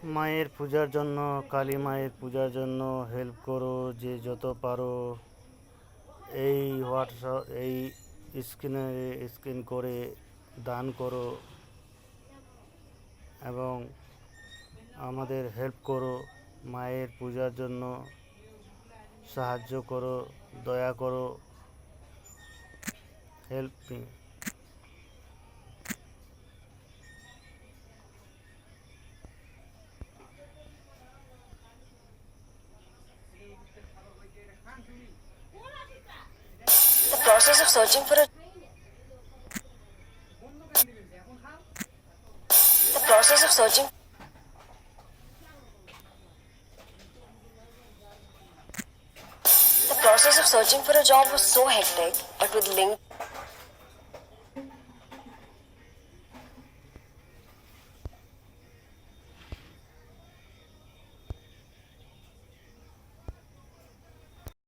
মায়ের পূজার জন্য, কালী মায়ের পূজার জন্য হেল্প করো, যে যত পারো। এই হোয়াটসঅ্যাপ, এই স্ক্যান করে দান করো এবং আমাদের হেল্প করো। মায়ের পূজার জন্য সাহায্য করো, দয়া করো। Help me. The process of searching for a the process of searching the process of searching for a job was so hectic, but with LinkedIn